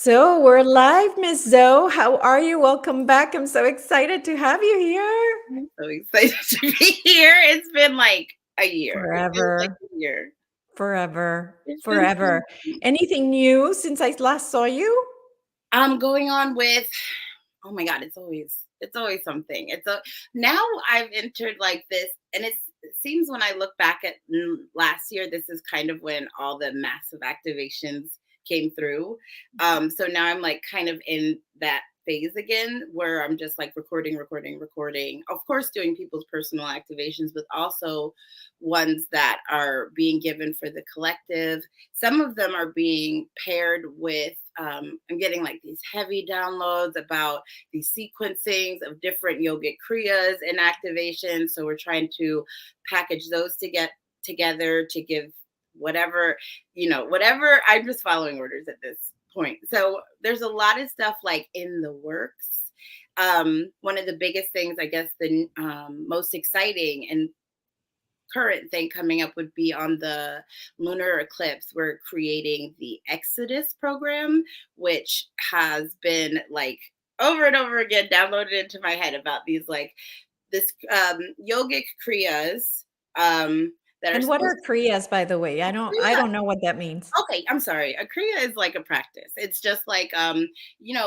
So we're live, Miss Zoe. How are you? Welcome back. I'm so excited to have you here. I'm so excited to be here. It's been like a year. It feels like Forever, a year. forever, It's been so forever. long. Anything new since I last saw you? I'm going on with oh my god, it's always something. It's a now I've entered like this and it seems when I look back at last year, this is kind of when all the massive activations came through. So now I'm like kind of in that phase again where I'm just like recording, recording, recording. Of course, doing people's personal activations, but also ones that are being given for the collective. Some of them are being paired with I'm getting like these heavy downloads about these sequencings of different yogic kriyas and activations. So we're trying to package those to get together to give whatever, whatever. I'm just following orders at this point. So there's a lot of stuff like in the works. One of the biggest things, I guess, the most exciting and current thing coming up would be on the lunar eclipse. We're creating the Exodus program, which has been like over and over again downloaded into my head about these like this yogic kriyas that are And what supposed are kriyas, by the way? I to don't know what that means. okay, I'm sorry. A kriya is like a practice. It's just like a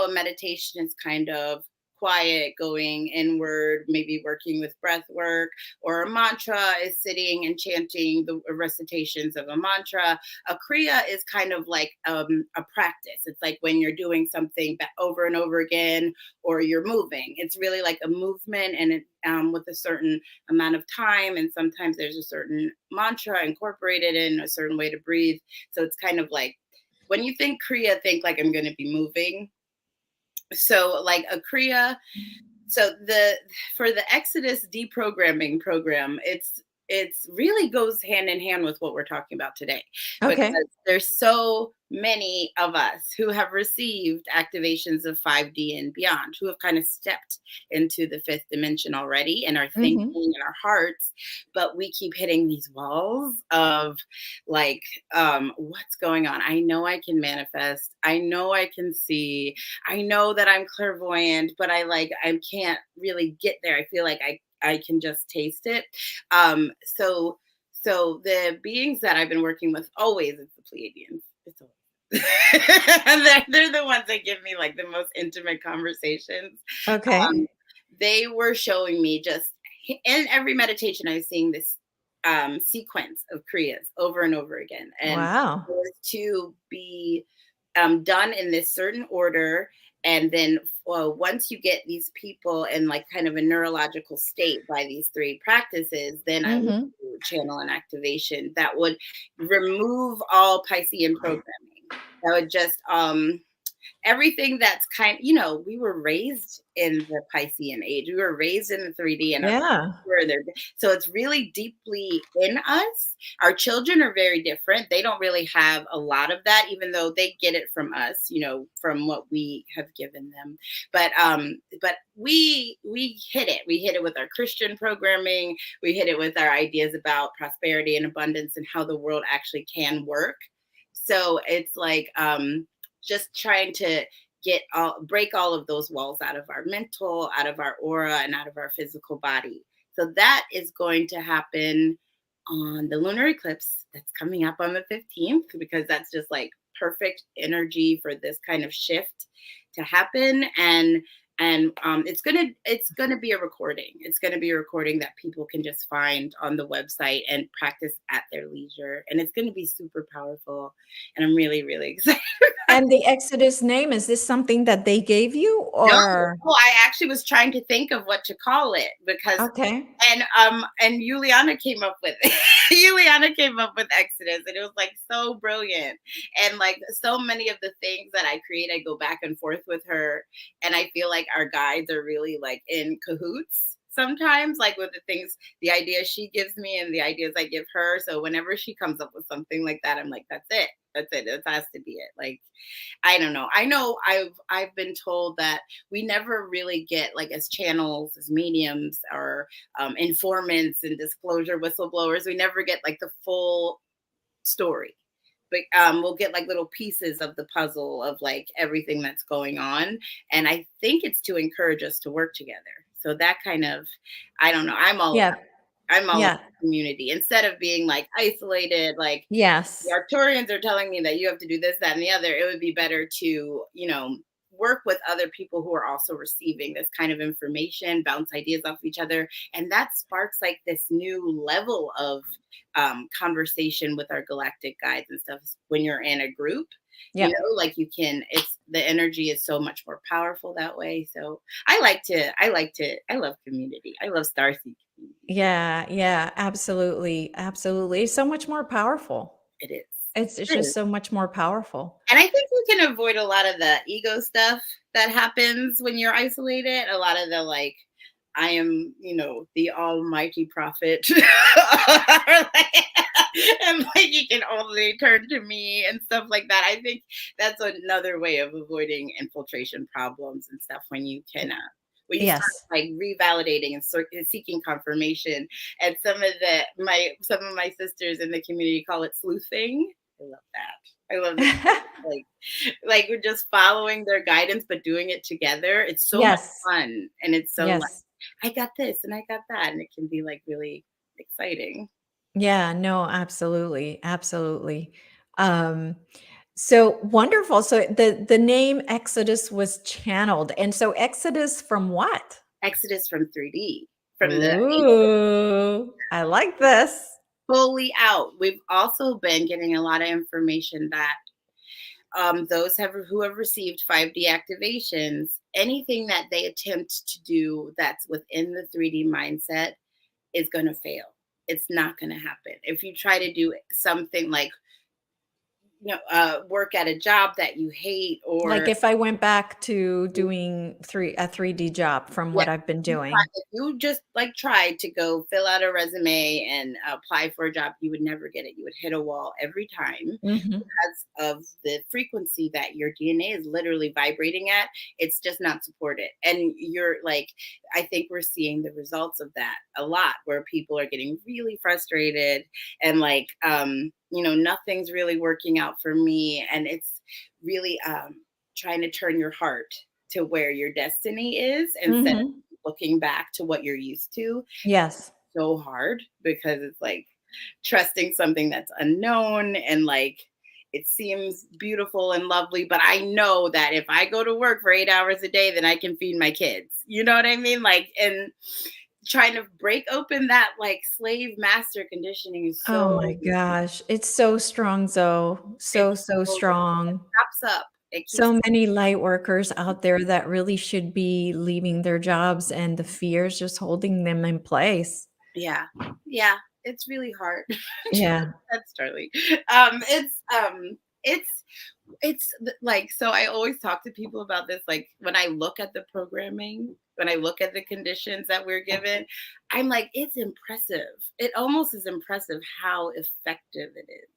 meditation is kind of quiet, going inward, maybe working with breath work, or a mantra is sitting and chanting the recitations of a mantra. A kriya is kind of like a practice. It's like when you're doing something over and over again, or you're moving. It's really like a movement, and with a certain amount of time, and sometimes there's a certain mantra incorporated in a certain way to breathe. So it's kind of like when you think kriya, think like I'm going to be moving. So like a kriya, so the for the Exodus deprogramming program, it's really goes hand in hand with what we're talking about today, Okay. because there's so many of us who have received activations of 5D and beyond, who have kind of stepped into the fifth dimension already and are thinking Hmm. in our hearts, but we keep hitting these walls of like, what's going on? I know I can manifest. I know I can see. I know that I'm clairvoyant, but I can't really get there. I feel like I can just taste it. So the beings that I've been working with, always it's the Pleiadians. It's always they're the ones that give me like the most intimate conversations. Okay. Um, they were showing me just in every meditation, I was seeing this sequence of kriyas over and over again, and Wow. to be done in this certain order. And then once you get these people in like kind of a neurological state by these three practices, then I would Hmm. do channel an activation that would remove all Piscean programming. That would just everything that's we were raised in the Piscean age. We were raised in the 3D, and our Yeah. were there. So it's really deeply in us. Our children are very different. They don't really have a lot of that, even though they get it from us, from what we have given them. But we hit it. We hit it with our Christian programming. We hit it with our ideas about prosperity and abundance and how the world actually can work. So it's like just trying to break all of those walls out of our mental, out of our aura, and out of our physical body. So that is going to happen on the lunar eclipse that's coming up on the 15th, because that's just like perfect energy for this kind of shift to happen. And it's gonna be a recording. It's gonna be a recording that people can just find on the website and practice at their leisure. And it's gonna be super powerful. And I'm really, really excited. And the Exodus name, is this something that they gave you No, or? no, I actually was trying to think of what to call it, because Okay. and Juliana came up with it. Juliana came up with Exodus, and it was like so brilliant. And like so many of the things that I create, I go back and forth with her, and I feel like our guides are really like in cahoots sometimes, like with the things, the ideas she gives me and the ideas I give her. So whenever she comes up with something like that, I'm like, that's it. That's it. It has to be it. Like, I don't know. I know I've been told that we never really get, like, as channels, as mediums, or informants and disclosure whistleblowers, we never get like the full story. but we'll get like little pieces of the puzzle of like everything that's going on, and I think it's to encourage us to work together. So that kind of, I don't know, Yeah. I'm all about Yeah. community instead of being like isolated. Like the Yes. Arcturians are telling me that you have to do this, that, and the other. It would be better to, work with other people who are also receiving this kind of information, bounce ideas off each other. And that sparks like this new level of conversation with our galactic guides and stuff when you're in a group. Yep. Like it's the energy is so much more powerful that way. So I love community. I love Starseed community. Yeah, yeah, absolutely, absolutely. It's so much more powerful. It is. It's It just is. so much more powerful. And I think you can avoid a lot of the ego stuff that happens when you're isolated. A lot of the like, I am, the almighty prophet. And like you can only turn to me and stuff like that. I think that's another way of avoiding infiltration problems and stuff when you start Yes. like revalidating and seeking confirmation. And some of my sisters in the community call it sleuthing. I love that. I love that. Like we're just following their guidance but doing it together. It's so much Yes. fun, and it's so like Yes. I got this and I got that, and it can be like really exciting. Yeah, no, absolutely, absolutely. Um, so wonderful. So the name Exodus was channeled. And so Exodus from what? Exodus from 3D, from the Ooh, I like this. fully out. We've also been getting a lot of information that who have received 5D activations, anything that they attempt to do that's within the 3D mindset is going to fail. It's not going to happen. If you try to do something like work at a job that you hate, Like or if I went back to doing a 3D job from yeah, what I've been doing. if you just like tried to go fill out a resume and apply for a job, you would never get it. You would hit a wall every time Mhm. because of the frequency that your DNA is literally vibrating at. It's just not supported. And you're like, I think we're seeing the results of that a lot, where people are getting really frustrated and like, nothing's really working out for me. And it's really trying to turn your heart to where your destiny is instead of Mhm. looking back to what you're used to. Yes. So hard because it's like trusting something that's unknown, and like it seems beautiful and lovely, but I know that if I go to work for 8 hours a day, then I can feed my kids. You know what I mean? Like, and trying to break open that like slave master conditioning is Oh so, my gosh. It's so strong, Zoe. So, it's so so, it strong. pops up. It keeps, So many light workers out there that really should be leaving their jobs and the fears just holding them in place. yeah, yeah, it's really hard. Yeah. That's Charlie. It's like, so I always talk to people about this. Like when I look at the programming, when I look at the conditions that we're given, I'm like, it's impressive. It almost is impressive how effective it is.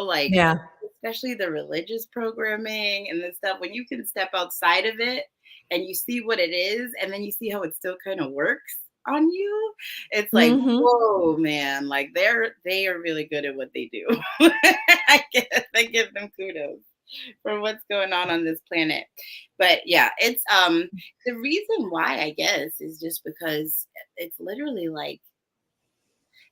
Like Yeah. especially the religious programming and the stuff, when you can step outside of it and you see what it is, and then you see how it still kind of works on you. It's like, Mhm. whoa, man, like they are really good at what they do. I give them kudos for what's going on this planet. But yeah, it's the reason why, I guess, is just because it's literally like,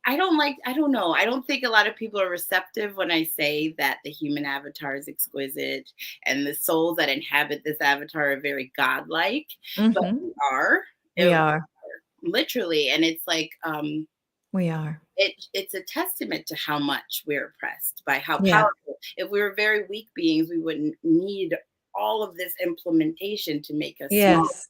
I don't know. I don't think a lot of people are receptive when I say that the human avatar is exquisite and the souls that inhabit this avatar are very godlike, but Mhm. we are. We are. Literally. And it's like We are. it's a testament to how much we're oppressed by how Yeah. powerful. If we were very weak beings, we wouldn't need all of this implementation to make us small, Yes.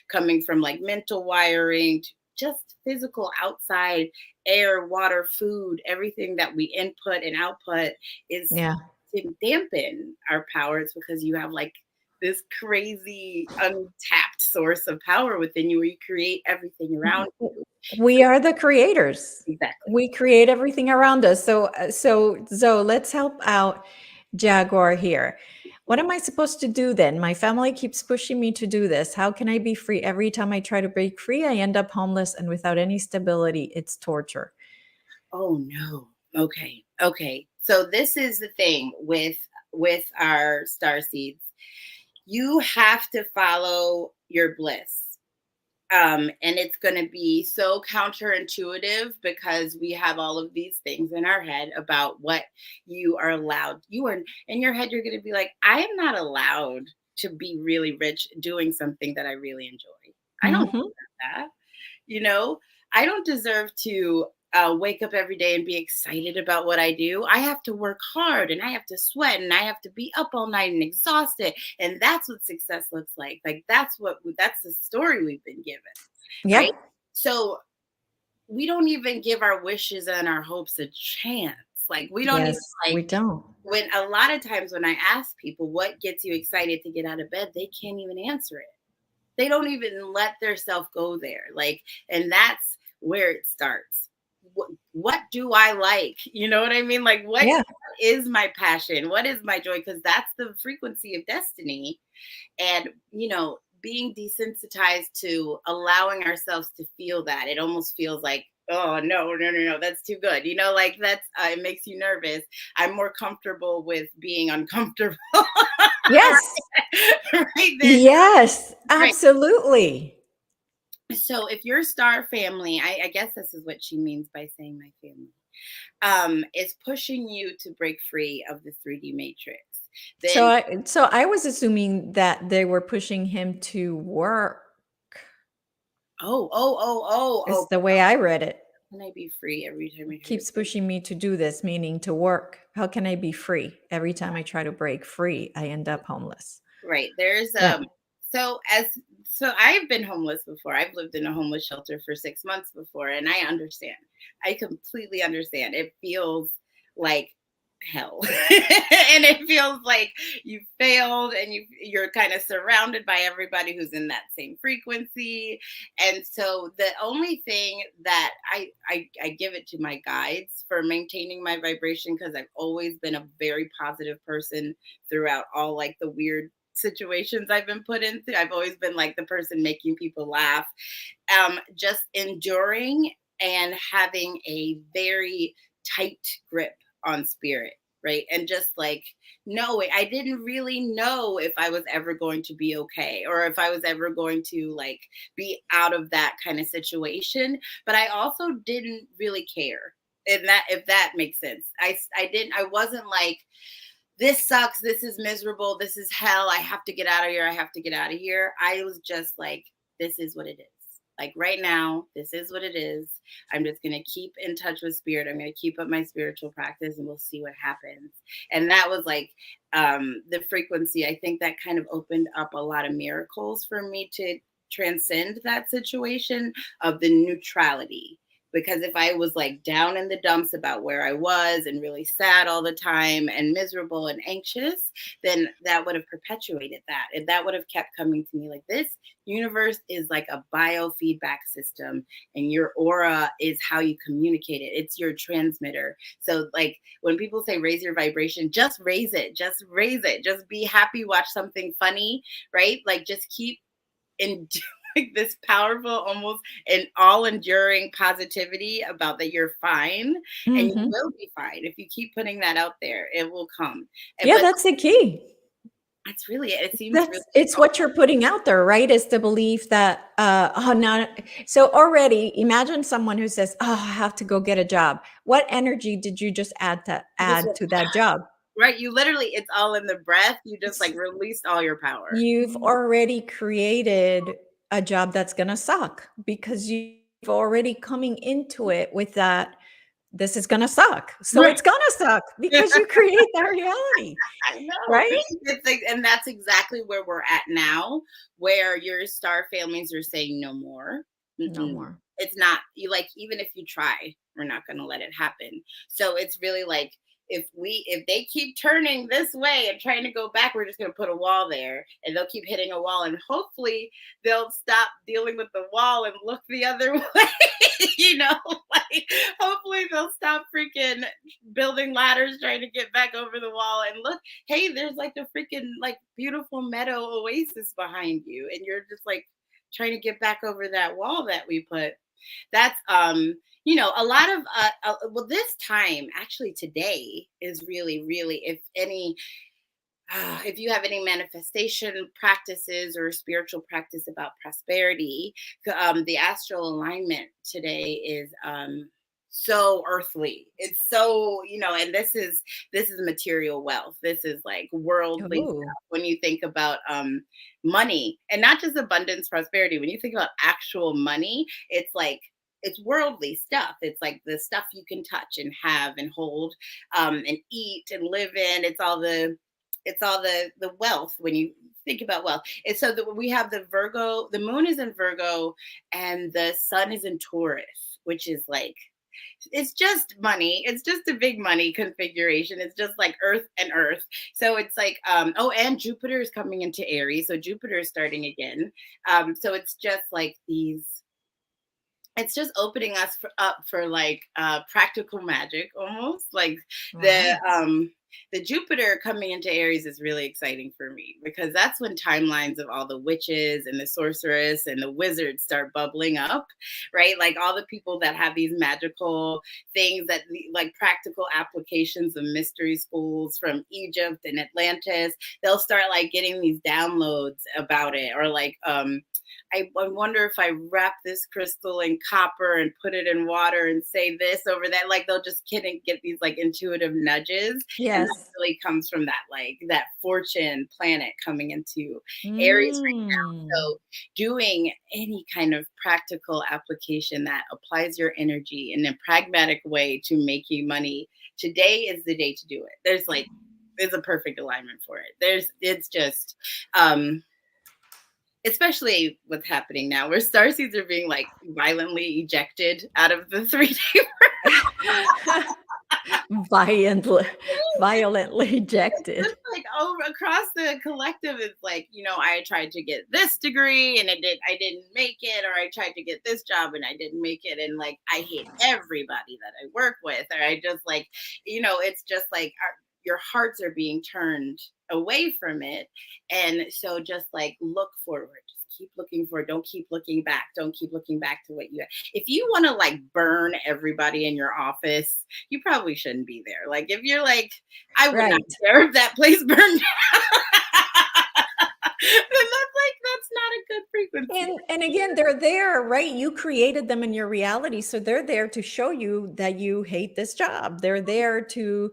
coming from like mental wiring to just physical outside air, water, food, everything that we input and output is Yeah. to dampen our powers, because you have like this crazy untapped source of power within you where you create everything around you. We are the creators. Exactly. We create everything around us. So Zoe, let's help out Jaguar here. What am I supposed to do then? My family keeps pushing me to do this. How can I be free? Every time I try to break free, I end up homeless and without any stability. It's torture. Oh no. Okay. Okay. So this is the thing with our star seeds. You have to follow your bliss. And it's going to be so counterintuitive because we have all of these things in our head about what you are allowed. You are in your head, you're going to be like, I am not allowed to be really rich doing something that I really enjoy. I don't Mhm. deserve that. You know, I don't deserve to wake up every day and be excited about what I do. I have to work hard and I have to sweat and I have to be up all night and exhausted. And that's what success looks like. Like that's the story we've been given, right? Yep. So we don't even give our wishes and our hopes a chance. Like we don't even Yes, we like don't. when a lot of times when I ask people what gets you excited to get out of bed, they can't even answer it. They don't even let their self go there. Like, and that's where it starts. What do I like? You know what I mean? Like, what Yeah. is my passion? What is my joy? Because that's the frequency of destiny. And, being desensitized to allowing ourselves to feel that, it almost feels like, oh, no, no, no, no, that's too good. Like that's, it makes you nervous. I'm more comfortable with being uncomfortable. Yes. Right then. Yes, Right. absolutely. So if your star family, I guess this is what she means by saying my family, is pushing you to break free of the 3D matrix, So then I was assuming that they were pushing him to work, is oh, the way I read it. can I be free every time I try to Keeps break? pushing me to do this, meaning to work. How can I be free? Every time I try to break free, I end up homeless. Right. There's Yeah. so as so I've been homeless before. I've lived in a homeless shelter for 6 months before, and I understand. I completely understand. It feels like hell. And it feels like you failed and you're kind of surrounded by everybody who's in that same frequency. And so the only thing that I give it to my guides for maintaining my vibration, because I've always been a very positive person throughout all like the weird situations I've been put into. I've always been like the person making people laugh. Just enduring and having a very tight grip on spirit, right? And just like knowing, I didn't really know if I was ever going to be okay or if I was ever going to like be out of that kind of situation. But I also didn't really care. And that, if that makes sense, I wasn't like, this sucks, this is miserable, this is hell, I have to get out of here, I have to get out of here. I was just like, this is what it is. Like right now, this is what it is. I'm just going to keep in touch with spirit. I'm going to keep up my spiritual practice and we'll see what happens. And that was like the frequency. I think that kind of opened up a lot of miracles for me to transcend that situation of the neutrality, because if I was like down in the dumps about where I was and really sad all the time and miserable and anxious, then that would have perpetuated that. And that would have kept coming to me like, this universe is like a biofeedback system, and your aura is how you communicate it. It's your transmitter. So like when people say raise your vibration, just raise it, just raise it, just be happy, watch something funny, right? Like just keep in like this powerful, almost an all enduring positivity about that you're fine, and you Mhm. will be fine. If you keep putting that out there, it will come. Yeah, But that's the key. it's really, it seems really It's what you're putting out there, right? Is the belief that, oh, not so already imagine someone who says, "Oh, I have to go get a job." What energy did you just you just add to that job? right. You literally, it's all in the breath. You just S like released all your power. You've already created a job that's gonna suck because you've already coming into it with that, "This is gonna suck." So Right. it's gonna suck because you create that reality, I know. right? It's like, and that's exactly where we're at now, where your star families are saying no more. No Mm-mm. more. It's not, you like, even if you try, we're not going to let it happen. So it's really like, if they keep turning this way and trying to go back, we're just going to put a wall there and they'll keep hitting a wall, and hopefully they'll stop dealing with the wall and look the other way. Like hopefully they'll stop freaking building ladders trying to get back over the wall and look, hey, there's like a freaking like beautiful meadow oasis behind you, and you're just like trying to get back over that wall that we put. that's a lot of well, this time actually today is really, if any, if you have any manifestation practices or spiritual practice about prosperity, the astral alignment today is so earthly. It's so, and this is material wealth. This is like worldly Oh, stuff. When you think about money, and not just abundance prosperity, when you think about actual money, it's like it's worldly stuff. It's like the stuff you can touch and have and hold, and eat and live in. It's all the wealth when you think about wealth. And so we have the Virgo, the moon is in Virgo, and the sun is in Taurus, which is like, it's just money. It's just a big money configuration. It's just like earth and earth. So it's like, oh, and Jupiter is coming into Aries. So Jupiter is starting again. So it's just like it's just opening us up for like practical magic, almost like the wow. um the Jupiter coming into Aries is really exciting for me, because that's when timelines of all the witches and the sorceress and the wizards start bubbling up, right? Like all the people that have these magical things, that like practical applications of mystery schools from Egypt and Atlantis, they'll start like getting these downloads about it, or like I wonder if I wrap this crystal in copper and put it in water and say this over that. Like they'll just get these like intuitive nudges. And that Yes. really comes from that, like that fortune planet coming into Aries right now. Mm. So doing any kind of practical application that applies your energy in a pragmatic way to make you money, today is the day to do it. There's a perfect alignment for it. It's just, especially what's happening now, where starseeds are being like violently ejected out of the 3D. Violently, violently ejected. Just like over across the collective, it's like, I tried to get this degree and I didn't make it, or I tried to get this job and I didn't make it, and like I hate everybody that I work with, or I just like, it's just like your hearts are being turned away from it. And so just like look forward, just keep looking forward. Don't keep looking back. Don't keep looking back to what you have. If you want to like burn everybody in your office, you probably shouldn't be there. Like if you're like, I would not Right. care if that place burned down. Then that's not a good frequency. And again, they're there, right? You created them in your reality, so they're there to show you that you hate this job. They're there to,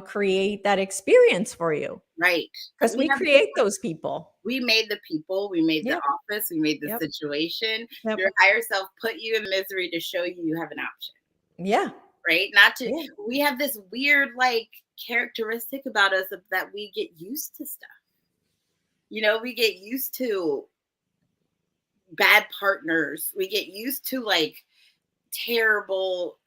create that experience for you, Right. because We we have create those people. we made the people, we made the Yep, office, we made the yep, situation. yep. Your higher self put you in misery to show you have an option, Yeah, right? Not to, yeah. we have this weird like characteristic about us of that we get used to stuff. We get used to bad partners. We get used to like terrible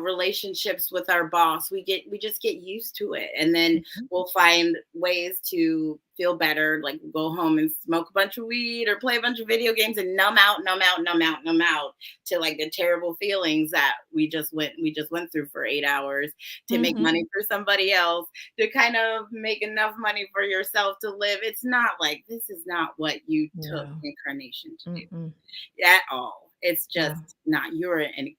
relationships with our boss. We just get used to it, and then Mhm. we'll find ways to feel better, like go home and smoke a bunch of weed or play a bunch of video games and numb out to like the terrible feelings that we just went through for 8 hours to make Mhm. money for somebody else, to kind of make enough money for yourself to live. It's not like, this is not what you took No. incarnation to do Mm-mm. at all. It's just No. not. You're an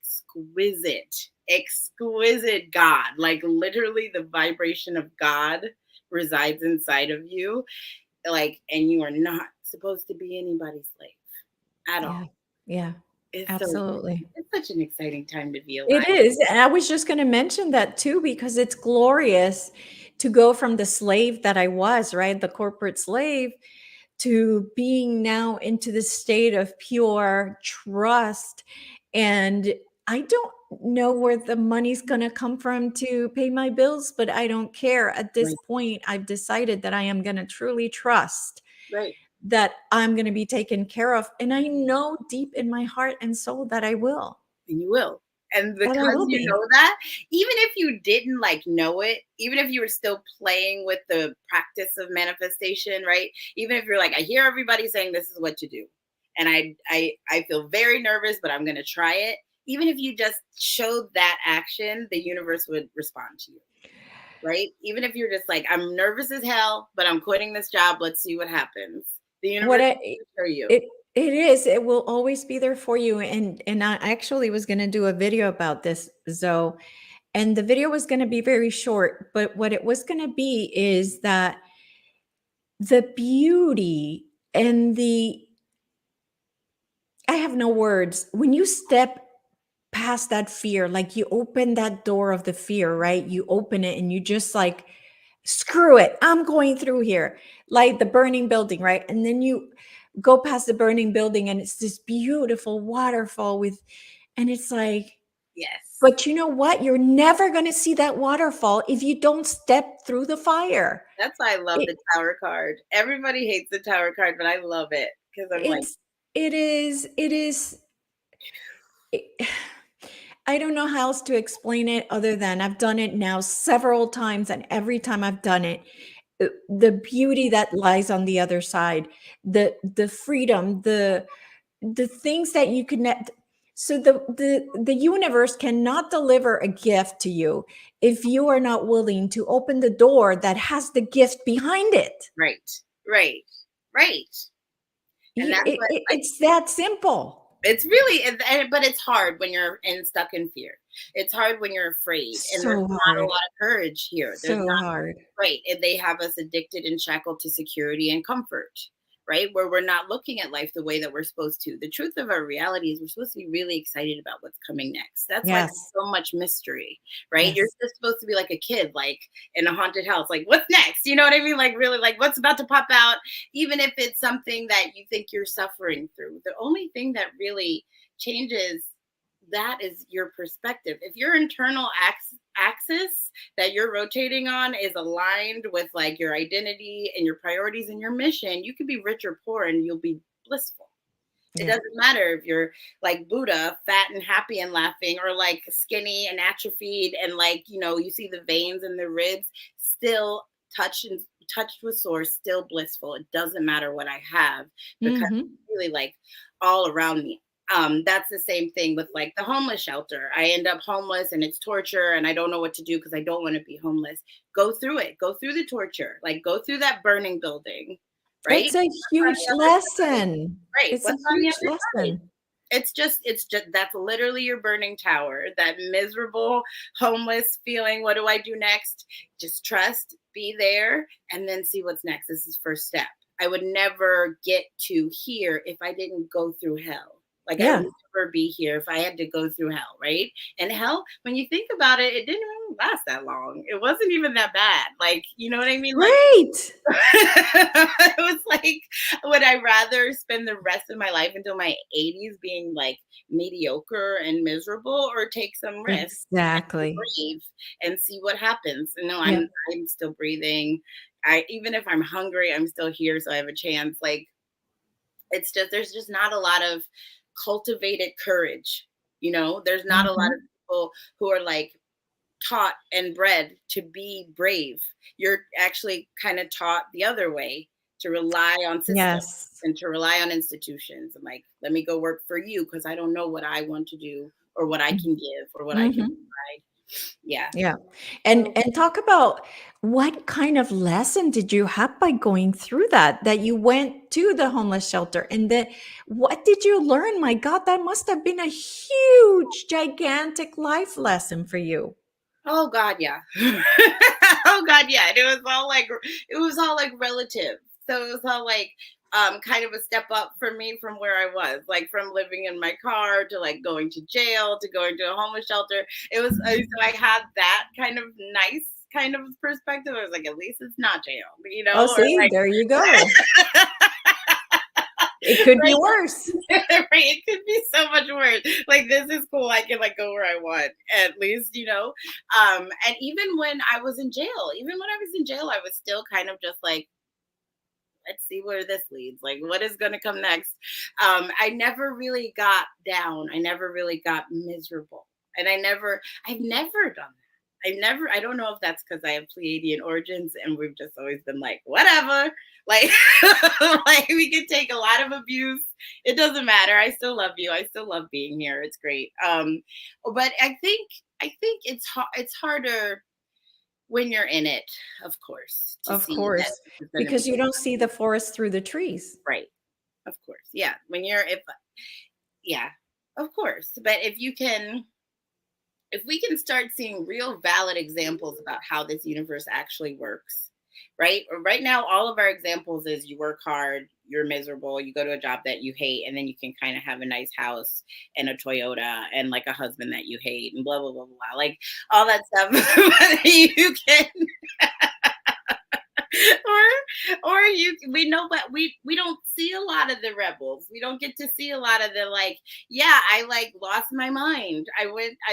exquisite God. Like literally, the vibration of God resides inside of you. Like, and you are not supposed to be anybody's slave at Yeah. all. Yeah. It's so Absolutely. it's such an exciting time to be It alive. is, and I was just gonna mention that too, because it's glorious to go from the slave that I was, right? The corporate slave, to being now into the state of pure trust. And I don't know where the money's gonna come from to pay my bills, but I don't care. At this Right, point, I've decided that I am gonna truly trust right. that I'm gonna be taken care of, and I know deep in my heart and soul that I will, And you will. And that I because will you be. know that, even if you didn't like know it, even if you were still playing with the practice of manifestation, right? Even if you're like, I hear everybody saying this is what to do, and I feel very nervous, but I'm gonna try it. Even if you just showed that action, the universe would respond to you, right? Even if you're just like, I'm nervous as hell, but I'm quitting this job. Let's see what happens. The What universe I will show you. it It is. It will always be there for you. And I actually was going to do a video about this, Zoe, and the video was going to be very short, but what it was going to be is that the beauty and the, I have no words. When you step past that fear, like you open that door of the fear, right? You open it and you just like, screw it, I'm going through here, like the burning building, right? And then you go past the burning building and it's this beautiful waterfall with, and it's like, Yes. but you know what? You're never going to see that waterfall if you don't step through the fire. That's why I love It, the tower card. Everybody hates the tower card, but I love it because I'm like, it is it- I don't know how else to explain it other than I've done it now several times, and every time I've done it, the beauty that lies on the other side, the freedom, the things that you can net. So the universe cannot deliver a gift to you if you are not willing to open the door that has the gift behind it. right, right, right. And that's what, like, It's that simple. it's really, but it's hard when you're stuck in fear. It's hard when you're afraid, and there's So not a lot hard. of courage here. There's So not. hard. Right, and they have us addicted and shackled to security and comfort, right? Where we're not looking at life the way that we're supposed to. The truth of our reality is we're supposed to be really excited about what's coming next. That's why there's Yes. so much mystery, right? You're Yes. just supposed to be like a kid, like in a haunted house, like what's next? You know what I mean? Like really, like what's about to pop out, even if it's something that you think you're suffering through. The only thing that really changes that is your perspective. If your internal axis that you're rotating on is aligned with like your identity and your priorities and your mission, you can be rich or poor and you'll be blissful. It Yeah. doesn't matter if you're like Buddha, fat and happy and laughing, or like skinny and atrophied and like, you see the veins and the ribs, still touched with source, still blissful. It doesn't matter what I have because Mhm. it's really like all around me. That's the same thing with like the homeless shelter. I end up homeless and it's torture and I don't know what to do because I don't want to be homeless. Go through it. Go through the torture. Like go through that burning building, right? It's a What's on huge the other side? lesson. Right. It's a What's on the huge other side? lesson. It's just that's literally your burning tower, that miserable homeless feeling. What do I do next? Just trust, be there, and then see what's next. This is first step. I would never get to here if I didn't go through hell. Like I would Yeah. never be here if I had to go through hell, right? And hell, when you think about it, it didn't even last that long. It wasn't even that bad. Like, you know what I mean? Like Right. it was like, would I rather spend the rest of my life until my 80s being like mediocre and miserable, or take some risk and be Exactly. brave and see what happens? And no, Yep. I'm still breathing. I Even if I'm hungry, I'm still here, so I have a chance. Like it's just there's just not a lot of cultivated courage. There's not a lot of Mhm. people who are like taught and bred to be brave. You're actually kind of taught the other way, to rely on systems Yes. and to rely on institutions. I'm like, let me go work for you because I don't know what I want to do or what I can give or what I can Mhm. provide. Yeah. Yeah. So, And talk about what kind of lesson did you have by going through that you went to the homeless shelter, and that what did you learn? My God, that must have been a huge, gigantic life lesson for you. oh God, yeah. Oh God, yeah. And it was all like relative. So it was all like kind of a step up for me from where I was, like from living in my car to like going to jail to going to a homeless shelter. It was so I had that kind of nice kind of perspective. I was like, at least it's not jail, Oh, or see, like there you go. It could be right. worse. Right, it could be so much worse. Like this is cool. I can like go where I want, at least. And even when I was in jail, I was still kind of just like, let's see where this leads. Like, what is going to come next? I never really got down. I never really got miserable, and I've never done that. I don't know if that's because I have Pleiadian origins and we've just always been like, whatever. Like, like we could take a lot of abuse. It doesn't matter. I still love you. I still love being here. It's great. But I think it's harder when you're in it, of course, to Of see that course, this is going to be because you don't see the forest through the trees. right. of course. Yeah. When you're, if, yeah, of course. But if we can start seeing real valid examples about how this universe actually works, right? Right now, all of our examples is you work hard, you're miserable, you go to a job that you hate, and then you can kind of have a nice house and a Toyota and like a husband that you hate and blah, blah, blah, blah. Like all that stuff. You can or you we know, but we don't see a lot of the rebels. We don't get to see a lot of the like, yeah, I like lost my mind. I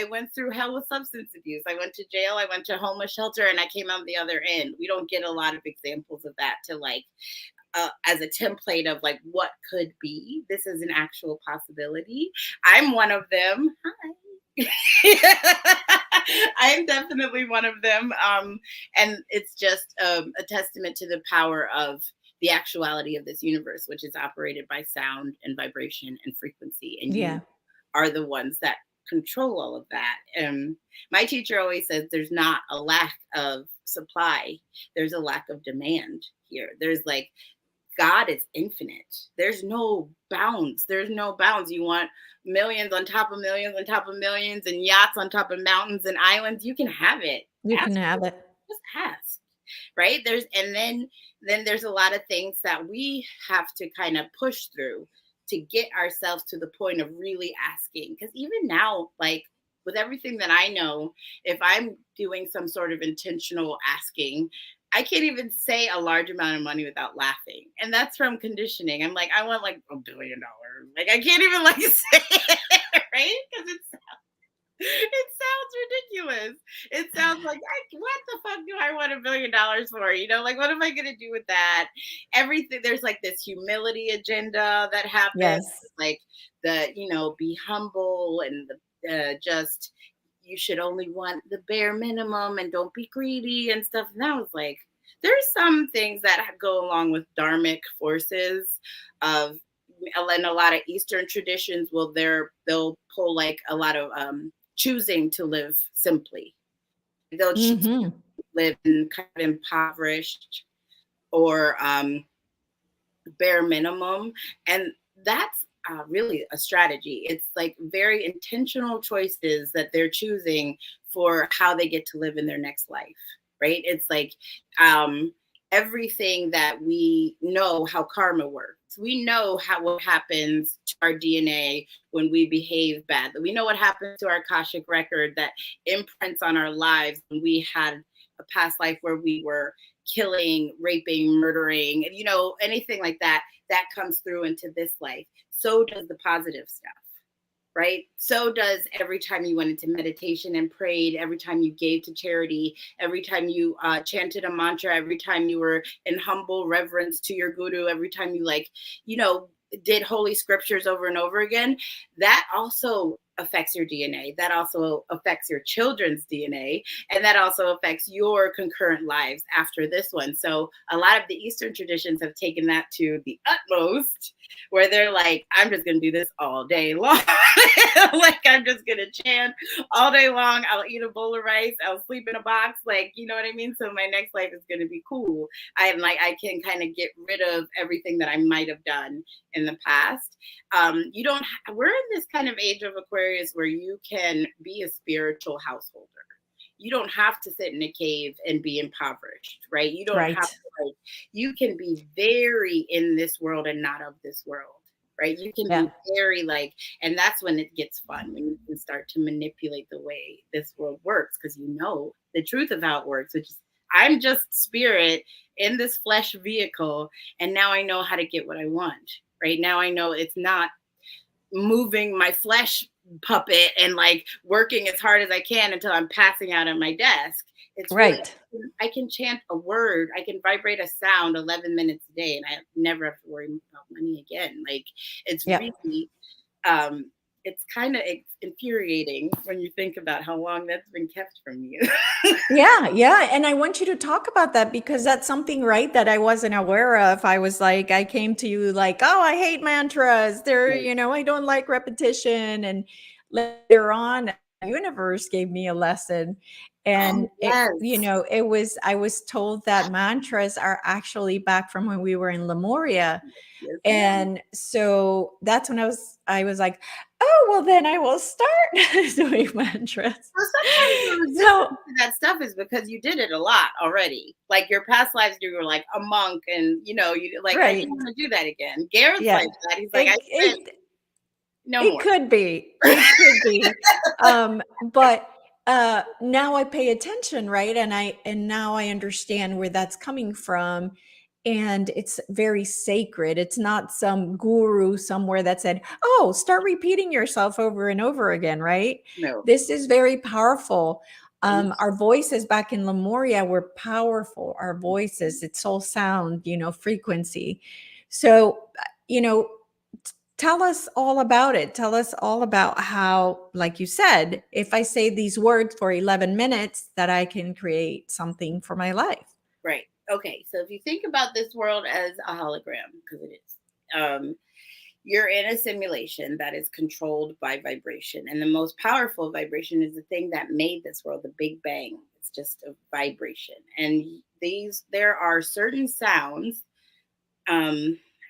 went through hell with substance abuse. I went to jail, I went to homeless shelter, and I came out the other end. We don't get a lot of examples of that to like as a template of like what could be. This is an actual possibility. I'm one of them. Hi. I am definitely one of them. And it's just a testament to the power of the actuality of this universe, which is operated by sound and vibration and frequency. And Yeah. you are the ones that control all of that. My teacher always says there's not a lack of supply, there's a lack of demand here. There's like, God is infinite. There's no bounds. There's no bounds. You want millions on top of millions on top of millions and yachts on top of mountains and islands. You can have it. You Ask can have for it. Just ask. Right? Then there's a lot of things that we have to kind of push through to get ourselves to the point of really asking. Because even now, like with everything that I know, if I'm doing some sort of intentional asking, I can't even say a large amount of money without laughing. And that's from conditioning. I'm like, I want like $1 billion. Like I can't even like say it, right? Because it sounds ridiculous. It sounds like, what the fuck do I want $1 billion for? You know, like what am I gonna do with that? Everything, there's like this humility agenda that happens, Yes. like the, be humble and the just you should only want the bare minimum and don't be greedy and stuff. And I was like, there's some things that go along with dharmic forces of, and a lot of Eastern traditions will they'll pull like a lot of choosing to live simply. They'll choose Mm-hmm. to live in kind of impoverished or bare minimum, and that's really a strategy. It's like very intentional choices that they're choosing for how they get to live in their next life, right? It's like everything that we know how karma works. We know what happens to our DNA when we behave badly. We know what happens to our Akashic record that imprints on our lives when we had a past life where we were killing, raping, murdering, and anything like that comes through into this life. So does the positive stuff, right? So does every time you went into meditation and prayed, every time you gave to charity, every time you chanted a mantra, every time you were in humble reverence to your guru, every time you did holy scriptures over and over again. That also affects your DNA. That also affects your children's DNA. And that also affects your concurrent lives after this one. So a lot of the Eastern traditions have taken that to the utmost, where they're like, I'm just going to do this all day long. Like, I'm just going to chant all day long. I'll eat a bowl of rice. I'll sleep in a box. Like, you know what I mean? So my next life is going to be cool. I can kind of get rid of everything that I might have done in the past. We're in this kind of age of Aquarius where you can be a spiritual householder. You don't have to sit in a cave and be impoverished, right? You don't Right. have to, you can be very in this world and not of this world, right? You can be very and that's when it gets fun, when you can start to manipulate the way this world works, because you know the truth of how it works, which is I'm just spirit in this flesh vehicle, and now I know how to get what I want. Right now I know it's not moving my flesh puppet and working as hard as I can until I'm passing out on my desk. It's right. Really, I can chant a word, I can vibrate a sound 11 minutes a day, and I never have to worry about money again. It's really it's kind of infuriating when you think about how long that's been kept from you. Yeah. And I want you to talk about that, because that's something, right, that I wasn't aware of. I was like, I came to you like, oh, I hate mantras. They're, I don't like repetition. And later on, the universe gave me a lesson. And Oh, it, you yes. know, it was, I was told that mantras are actually back from when we were in Lemuria. Yes, ma'am. And so that's when I was like, oh, well, then I will start doing mantras. Well, sometimes your So, resistance to that stuff is because you did it a lot already. Like your past lives, you were like a monk, and you like, I right. didn't want to do that again. Garrett's Yeah. like that. He's like, I It, spent it, no it more. could be. It could be. But now I pay attention, right? And now I understand where that's coming from. And it's very sacred. It's not some guru somewhere that said, oh, start repeating yourself over and over again, right? No. This is very powerful. Mhm. Our voices back in Lemuria were powerful. Our voices, it's all sound, frequency. So, you know, tell us all about it. Tell us all about how, like you said, if I say these words for 11 minutes, that I can create something for my life. Right. Okay. So if you think about this world as a hologram, because it is, you're in a simulation that is controlled by vibration. And the most powerful vibration is the thing that made this world, the Big Bang. It's just a vibration. And there are certain sounds.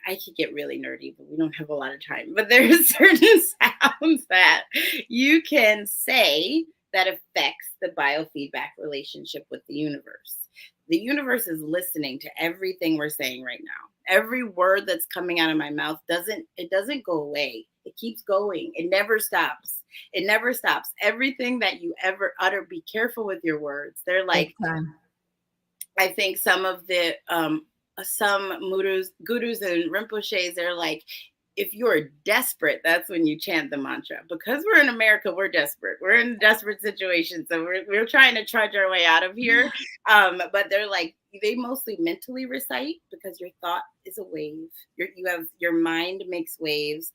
I could get really nerdy, but we don't have a lot of time. But there are certain sounds that you can say that affects the biofeedback relationship with the universe. The universe is listening to everything we're saying right now. Every word that's coming out of my mouth doesn't go away. It keeps going. It never stops. It never stops. Everything that you ever utter, be careful with your words. They're Big like, time. I think some gurus and rinpoches, they're like, if you're desperate, that's when you chant the mantra. Because we're in America, we're desperate. We're in a desperate situation, so we're trying to trudge our way out of here. But they're like, they mostly mentally recite because your thought is a wave. Your mind makes waves.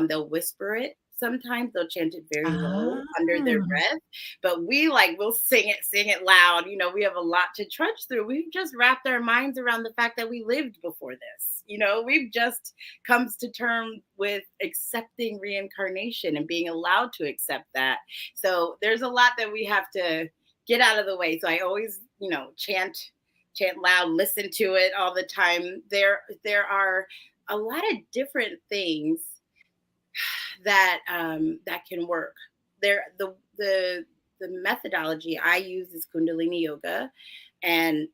They'll whisper it. Sometimes they'll chant it very low Ah, under their breath, but we'll sing it loud. We have a lot to trudge through. We've just wrapped our minds around the fact that we lived before this. We've just come to terms with accepting reincarnation and being allowed to accept that. So there's a lot that we have to get out of the way. So I always, chant loud, listen to it all the time. There are a lot of different things that can work. The methodology I use is Kundalini yoga, and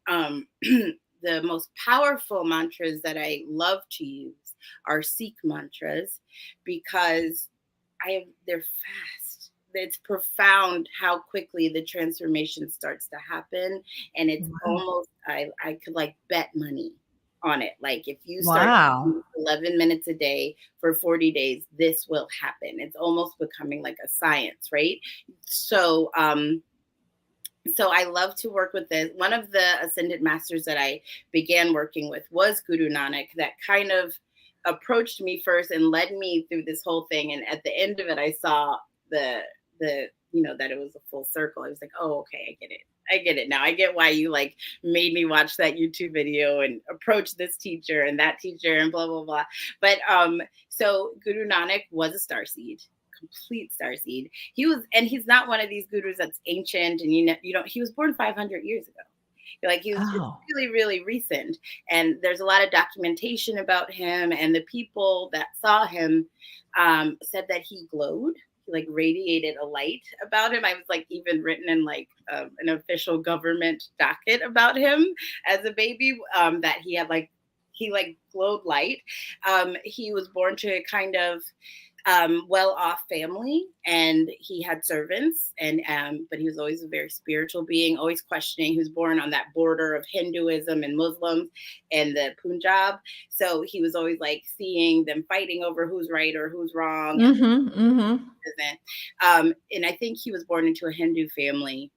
the most powerful mantras that I love to use are Sikh mantras because they're fast. It's profound how quickly the transformation starts to happen, and it's wow. almost I could like bet money on it. Like if you start Wow. 11 minutes a day for 40 days, this will happen. It's almost becoming like a science, right? So I love to work with this. One of the ascended masters that I began working with was Guru Nanak, that kind of approached me first and led me through this whole thing. And at the end of it, I saw that it was a full circle. I was like, oh, okay, I get it. I get it now. I get why you like made me watch that YouTube video and approach this teacher and that teacher and blah, blah, blah. But so Guru Nanak was a starseed, complete starseed. He's not one of these gurus that's ancient and he was born 500 years ago. Like he was just Oh, really, really recent. And there's a lot of documentation about him. And the people that saw him said that he glowed. He like radiated a light about him. I was like even written in like an official government docket about him as a baby, that he like glowed light. He was born to a kind of well-off family, and he had servants, and but he was always a very spiritual being, always questioning. He was born on that border of Hinduism and Muslims and the Punjab, so he was always like seeing them fighting over who's right or who's wrong. mm-hmm, mm-hmm. And I think he was born into a Hindu family.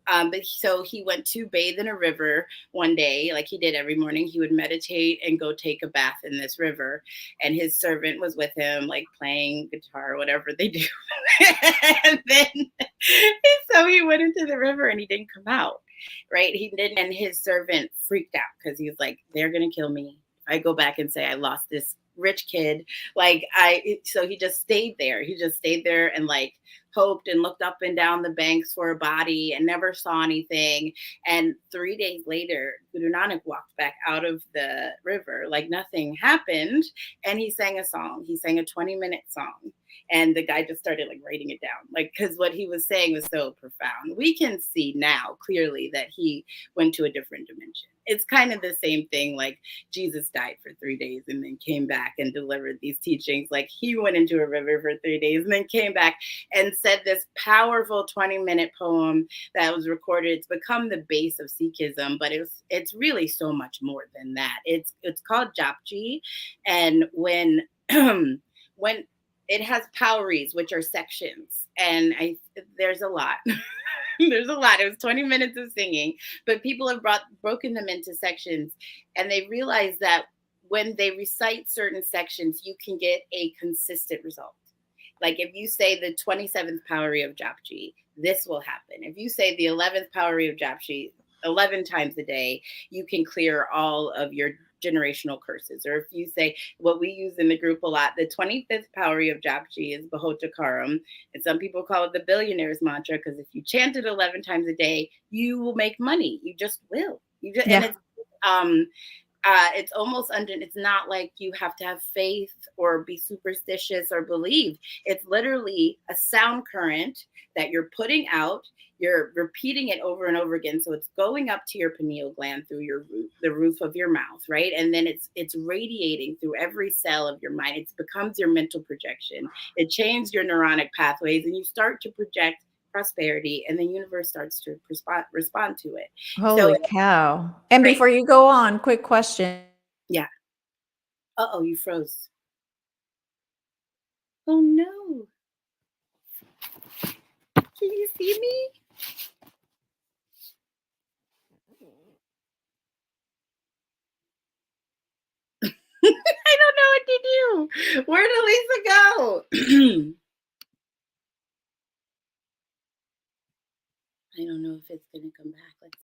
But so he went to bathe in a river one day, like he did every morning. He would meditate and go take a bath in this river. And his servant was with him, like playing guitar or whatever they do. And then, so he went into the river and he didn't come out, right? He didn't. And his servant freaked out because he was like, they're going to kill me. I go back and say I lost this rich kid. So he just stayed there. He just stayed there and like hoped and looked up and down the banks for a body and never saw anything. And 3 days later, Guru Nanak walked back out of the river like nothing happened. And he sang a song. He sang a 20-minute song. And the guy just started like writing it down, like, because what he was saying was so profound. We can see now clearly that he went to a different dimension. It's kind of the same thing, like Jesus died for 3 days and then came back and delivered these teachings. Like he went into a river for 3 days and then came back and said this powerful 20-minute poem that was recorded. It's become the base of Sikhism, but it's really so much more than that. It's called Japji, and when when it has pauris, which are sections, and there's a lot. There's a lot. It was 20 minutes of singing, but people have broken them into sections, and they realize that when they recite certain sections, you can get a consistent result. Like if you say the 27th Pauri of Japji, this will happen. If you say the 11th Pauri of Japji 11 times a day, you can clear all of your generational curses. Or if you say what we use in the group a lot, the 25th Pauri of Japji is Bahuta karam. And some people call it the billionaire's mantra, because if you chant it 11 times a day, you will make money. You just will. And it's almost it's not like you have to have faith or be superstitious or believe. It's literally a sound current that you're putting out. You're repeating it over and over again. So it's going up to your pineal gland through the roof of your mouth, right? And then it's radiating through every cell of your mind. It becomes your mental projection. It changes your neuronic pathways, and you start to project prosperity, and the universe starts to respond to it. Holy cow. And right. Before you go on, quick question. Yeah. Uh-oh, you froze. Oh no. Can you see me? I don't know what to do. Where did Lisa go? I don't know if it's going to come back. Let's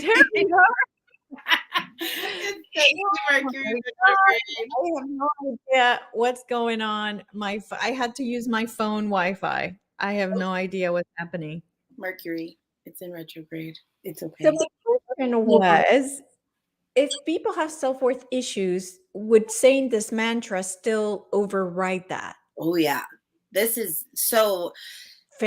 There you go. It's crazy Oh Mercury my God. retrograde. I have no idea what's going on. I had to use my phone Wi-Fi. I have no idea what's happening. Mercury, it's in retrograde. It's So okay. my question was, if people have self-worth issues, would saying this mantra still override that? Oh yeah. This is so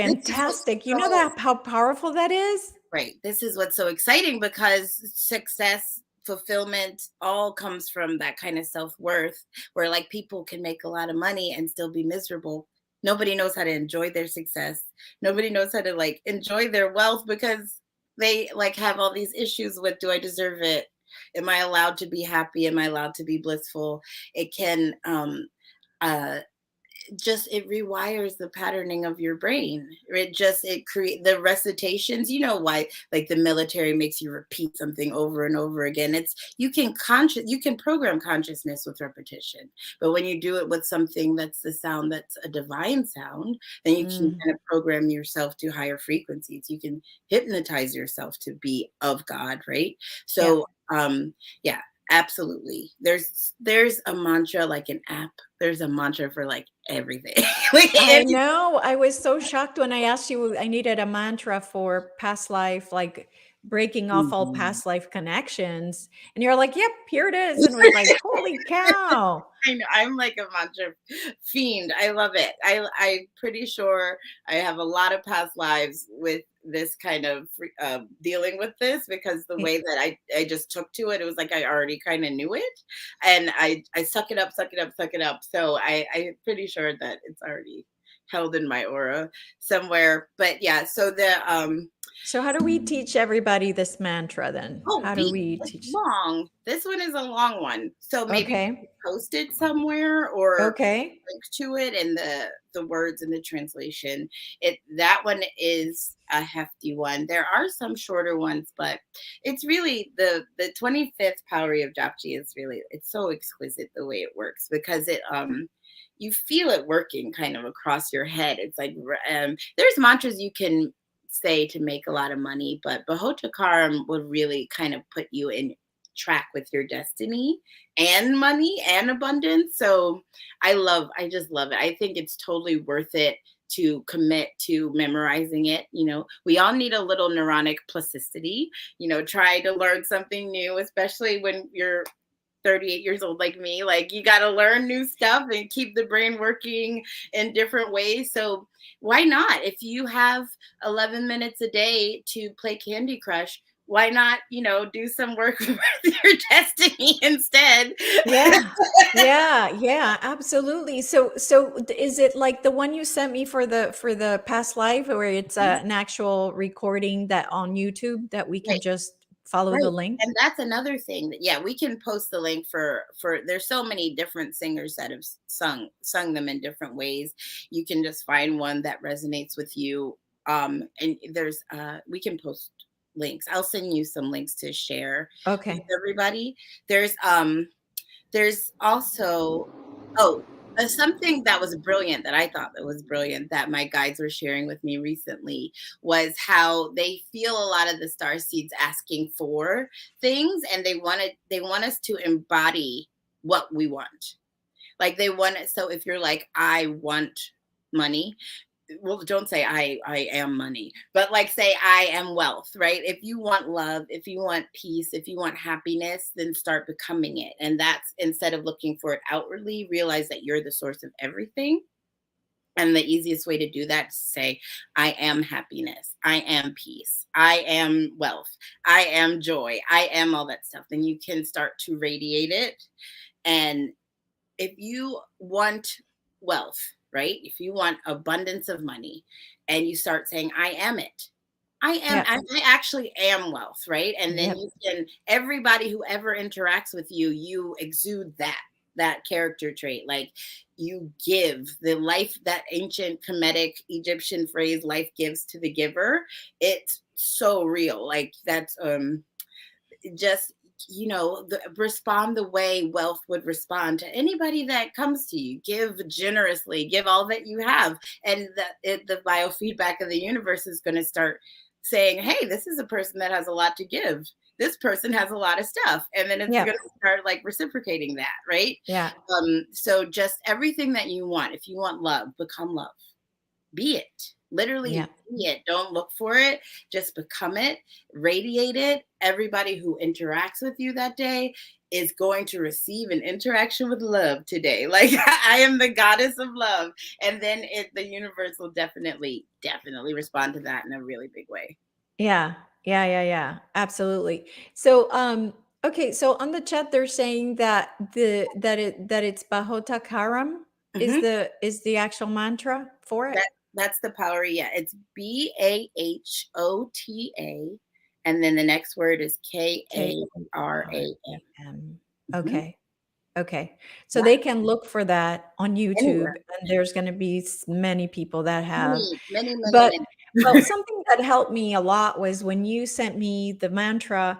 this is what's Fantastic. You know so that how powerful that is? right. This is what's so exciting because success, fulfillment, all comes from that kind of self-worth where like people can make a lot of money and still be miserable. Nobody knows how to enjoy their success. Nobody knows how to like enjoy their wealth because they like have all these issues with, do I deserve it? Am I allowed to be happy? Am I allowed to be blissful? It can uh just it rewires the patterning of your brain. It create the recitations. You know why like the military makes you repeat something over and over again. It's you can program consciousness with repetition. But when you do it with something that's the sound that's a divine sound, then you can Mm, kind of program yourself to higher frequencies. You can hypnotize yourself to be of God, right? yeah. So yeah, absolutely. There's a mantra like an app. There's a mantra for like everything. Like I any know. I was so shocked when I asked you I needed a mantra for past life, like breaking off all Mhm. past life connections. And you're like, yep, here it is. And it was like, holy cow. I know, I'm like a mantra fiend. I love it. I'm pretty sure I have a lot of past lives with this kind of dealing with this because the way that I just took to it, it was like I already kind of knew it, and I suck it up, suck it up, suck it up. So I'm pretty sure that it's already held in my aura somewhere. But yeah, so the So how do we teach everybody this mantra then? oh, How do B, we it's teach? long. This one is a long one. So maybe we Okay. could post it somewhere or Okay. link to it and the words and the translation. It that one is a hefty one. There are some shorter ones, but it's really the 25th Power of Japji is really it's so exquisite the way it works because it you feel it working kind of across your head. It's like there's mantras you can say to make a lot of money, but Bahuta karam would really kind of put you in track with your destiny and money and abundance. So I just love it. I think it's totally worth it to commit to memorizing it. You know, we all need a little neuronic plasticity, you know, try to learn something new, especially when you're 38 years old like me. Like you got to learn new stuff and keep the brain working in different ways. So why not? If you have 11 minutes a day to play Candy Crush, why not, you know, do some work with your destiny instead? Yeah. Yeah, yeah, absolutely. Is it like the one you sent me for the past life where it's an actual recording that on YouTube that we can Right. just follow the Right. link? And that's another thing that yeah, we can post the link for there's so many different singers that have sung them in different ways. You can just find one that resonates with you. And there's we can post links. I'll send you some links to share with Okay. everybody. There's there's also oh, something that was brilliant that I thought that was brilliant that my guides were sharing with me recently was how they feel a lot of the star seeds asking for things and they want us to embody what we want. Like they want it. So if you're like, I want money, well, don't say I am money, but like say I am wealth, right? If you want love, if you want peace, if you want happiness, then start becoming it. And that's instead of looking for it outwardly, realize that you're the source of everything. And the easiest way to do that is to say, I am happiness. I am peace. I am wealth. I am joy. I am all that stuff. Then you can start to radiate it. And if you want wealth, right? If you want abundance of money and you start saying, I am it. Yeah. I actually am wealth, right? And then Yep. you can, everybody who ever interacts with you, you exude that character trait. Like you give the life, that ancient Kemetic Egyptian phrase, life gives to the giver. It's so real. Like that's, just you know respond the way wealth would respond to anybody that comes to you. Give generously, give all that you have, and the biofeedback of the universe is going to start saying, hey, this is a person that has a lot to give. this person has a lot of stuff. And then it's Yeah. going to start like reciprocating that, right? Yeah. So just everything that you want, if you want love, become love. Be it. Literally Yeah. be it. Don't look for it. Just become it. Radiate it. Everybody who interacts with you that day is going to receive an interaction with love today. Like I am the goddess of love. And then the universe will definitely respond to that in a really big way. Yeah. Yeah. Yeah. Yeah. Absolutely. So, okay. So on the chat, they're saying that that it's Bahuta karam Mhm. is the actual mantra for it. That's the power. Yeah, it's Bahota, and then the next word is Karam. K-A-R-A-M. Mhm. Okay. Okay. So Yeah, they can look for that on YouTube, anywhere. and there's going to be many people that have. Many, many, many, But well, many. something that helped me a lot was when you sent me the mantra,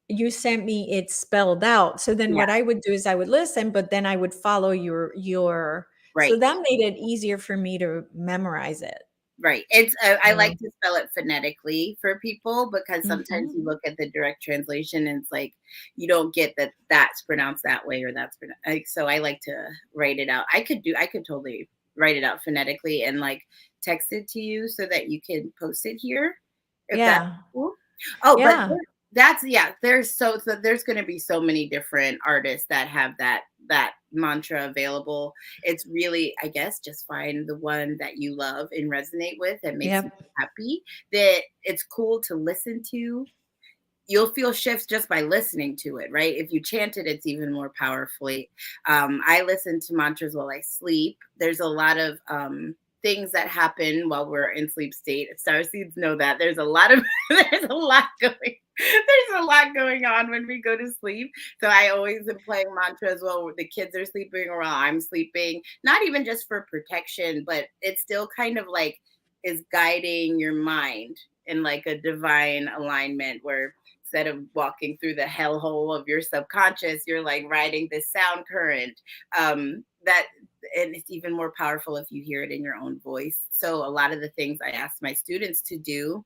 you sent me it spelled out. So then Yeah, what I would do is I would listen, but then I would follow your so right. that made it easier for me to memorize it. Right. It's I like So, to spell it phonetically for people because sometimes mhm. you look at the direct translation and it's like you don't get that that's pronounced that way or that's like, so I like to write it out. I could totally write it out phonetically and like text it to you so that you can post it here if that's Yeah. cool. Oh, but Yeah. that's yeah, so there's going to be so many different artists that have that mantra available. It's really, I guess, just find the one that you love and resonate with that makes you Yep. happy, that it's cool to listen to. You'll feel shifts just by listening to it, right? If you chant it, it's even more powerfully. I listen to mantras while I sleep. There's a lot of things that happen while we're in sleep state. Starseeds know that there's a lot of there's a lot going there's a lot going on when we go to sleep. So I always am playing mantras while the kids are sleeping or while I'm sleeping. Not even just for protection, but it's still kind of like is guiding your mind in like a divine alignment where instead of walking through the hellhole of your subconscious, you're like riding this sound current. That and it's even more powerful if you hear it in your own voice. So a lot of the things I ask my students to do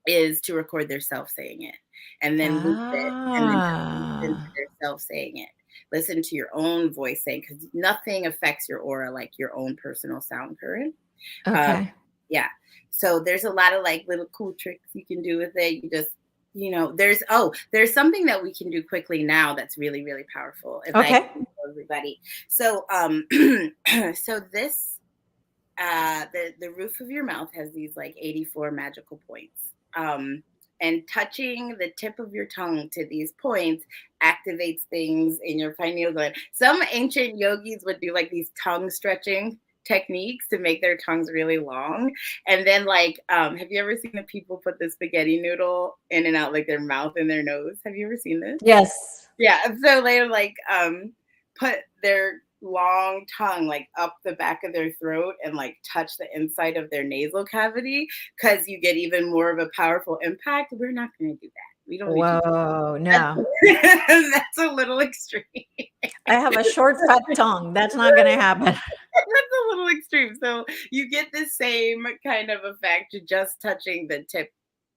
is to record their self saying it and then loop it and then just listen to Ah. their self saying it. Listen to your own voice saying because nothing affects your aura like your own personal sound current. Um, Okay. yeah. So there's a lot of like little cool tricks you can do with it. You just, there's something that we can do quickly now that's really, really powerful. If I Okay. can tell everybody. So so this the roof of your mouth has these like 84 magical points. And touching the tip of your tongue to these points activates things in your pineal gland. Some ancient yogis would do like these tongue stretching techniques to make their tongues really long. And then like, have you ever seen the people put the spaghetti noodle in and out like their mouth and their nose? Have you ever seen this? Yes. Yeah, so they like put their long tongue like up the back of their throat and like touch the inside of their nasal cavity because you get even more of a powerful impact. We're not going to do that. We don't need to. Whoa, That's, no. that's a little extreme. I have a short, fat tongue. That's not gonna happen. That's a little extreme. So you get the same kind of effect just touching the tip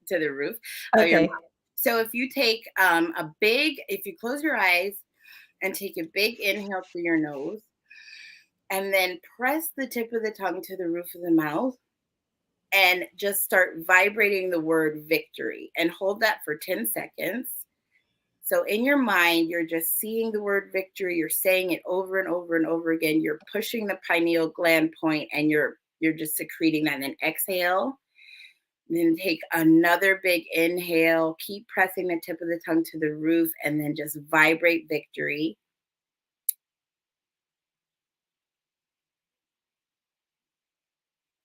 to the roof of your mouth. Okay. So if you take if you close your eyes and take a big inhale through your nose and then press the tip of the tongue to the roof of the mouth and just start vibrating the word victory and hold that for 10 seconds. So in your mind, you're just seeing the word victory. You're saying it over and over and over again. You're pushing the pineal gland point and you're just secreting that. And then exhale. Then take another big inhale. Keep pressing the tip of the tongue to the roof and then just vibrate victory.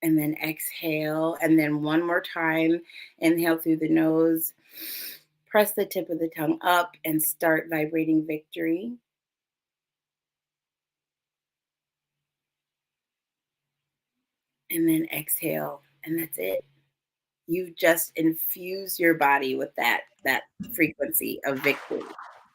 And then exhale. And then one more time, inhale through the nose. Press the tip of the tongue up and start vibrating victory. And then exhale. And that's it. You just infuse your body with that frequency of victory.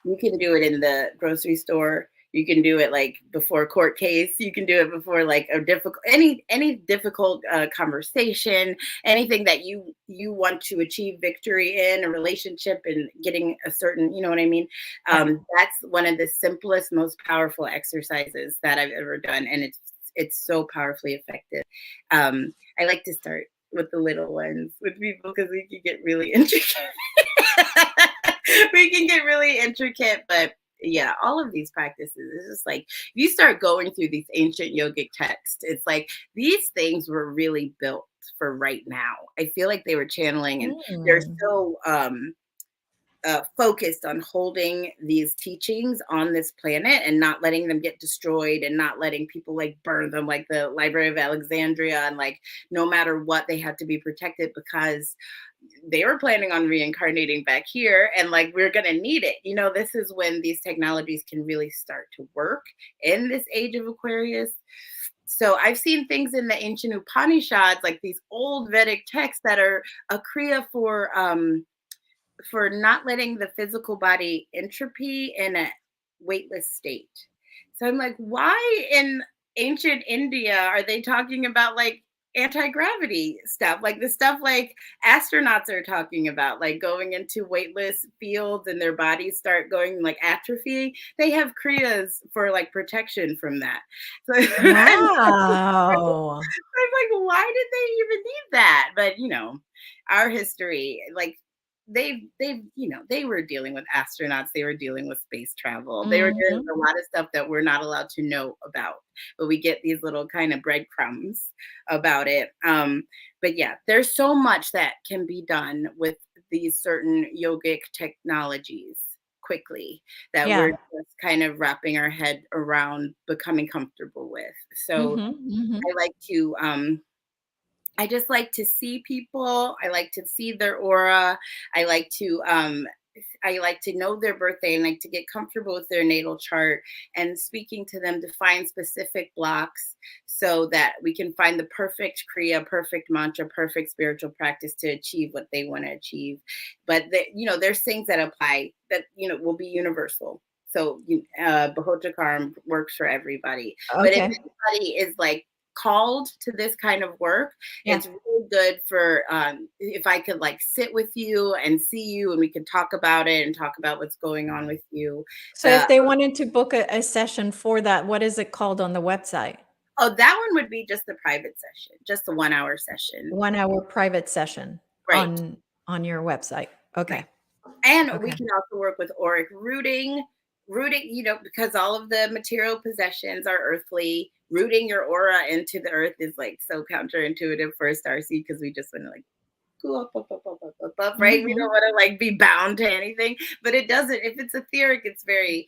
You can do it in the grocery store. You can do it like before a court case. You can do it before like a difficult any difficult conversation, anything that you want to achieve victory in a relationship and getting a certain, you know what I mean? Yeah. That's one of the simplest, most powerful exercises that I've ever done, and it's so powerfully effective. I like to start with the little ones with people because we can get really intricate. We can get really intricate, but yeah, all of these practices is just like you start going through these ancient yogic texts. It's like these things were really built for right now. I feel like they were channeling, and they're Mm. so focused on holding these teachings on this planet and not letting them get destroyed and not letting people like burn them like the Library of Alexandria, and like no matter what they had to be protected because they were planning on reincarnating back here, and like we're going to need it. You know, this is when these technologies can really start to work in this age of Aquarius. So I've seen things in the ancient Upanishads, like these old Vedic texts that are a kriya for not letting the physical body entropy in a weightless state. So I'm like, why in ancient India are they talking about like anti-gravity stuff? Like the stuff like astronauts are talking about, like going into weightless fields and their bodies start going like atrophy. They have kriyas for like protection from that. So Wow. I'm like, why did they even need that? But you know, our history, like they've you know, they were dealing with astronauts, they were dealing with space travel, they were doing Mhm. a lot of stuff that we're not allowed to know about, but we get these little kind of breadcrumbs about it. But yeah, there's so much that can be done with these certain yogic technologies quickly that we're Yeah. just kind of wrapping our head around becoming comfortable with. So Mhm, mhm. I like to I just like to see people. I like to see their aura. I like to I like to know their birthday and like to get comfortable with their natal chart and speaking to them to find specific blocks so that we can find the perfect kriya, perfect mantra, perfect spiritual practice to achieve what they want to achieve. But you know, there's things that apply that, you know, will be universal. So Bahuta karam works for everybody. But if Okay. anybody is like called to this kind of work, Yeah. it's really good for if I could like sit with you and see you and we could talk about it and talk about what's going on with you. So if The they wanted to book a session for that, what is it called on the website? Oh, that one would be just the private session, just a 1 hour session. 1 hour private session Right, on your website. right. Okay. And we Okay. can also work with auric rooting, you know, because all of the material possessions are earthly. Rooting your aura into the earth is like so counterintuitive for a starseed because we just want to like go up, right? We don't Mhm. want to like be bound to anything, but it doesn't. If it's etheric, it's very,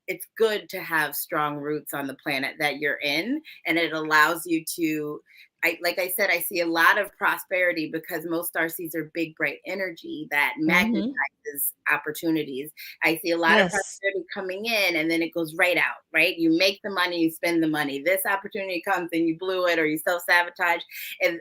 it's good to have strong roots on the planet that you're in, and it allows you to. Like I said, I see a lot of prosperity because most star seeds are big, bright energy that Mhm. magnetizes opportunities. I see a lot of Yes. prosperity coming in and then it goes right out, right? You make the money, you spend the money. This opportunity comes and you blew it or you self sabotage, and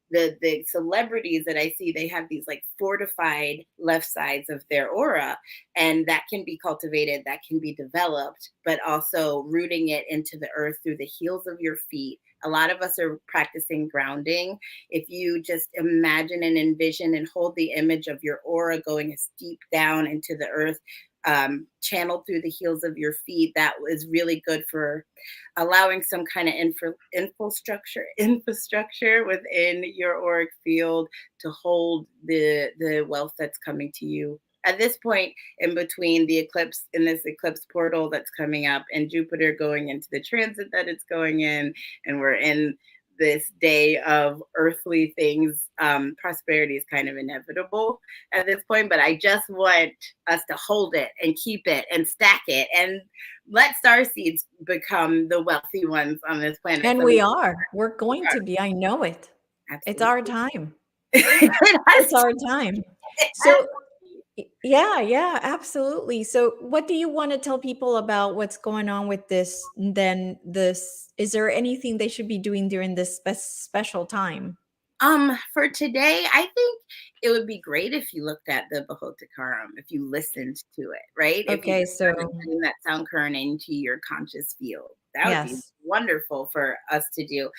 the celebrities that I see, they have these like fortified left sides of their aura, and that can be cultivated, that can be developed, but also rooting it into the earth through the heels of your feet. A lot of us are practicing grounding. If you just imagine and envision and hold the image of your aura going as deep down into the earth, channeled through the heels of your feet, that is really good for allowing some kind of infrastructure within your auric field to hold the wealth that's coming to you at this point in between the eclipse in this eclipse portal that's coming up and Jupiter going into the transit that it's going in, and we're in this day of earthly things. Prosperity is kind of inevitable at this point, but I just want us to hold it and keep it and stack it and let star seeds become the wealthy ones on this planet. And So we we are. We're going are to be. I know it. It's absolutely. our time. It has It's to, our time. it has So yeah, yeah, absolutely. So what do you want to tell people about what's going on with this? Then this, is there anything they should be doing during this special time? For today, I think it would be great if you looked at the Bahuta karam, if you listened to it, right? If you Okay, just so started putting that sound current into your conscious field, that would be yes. wonderful for us to do.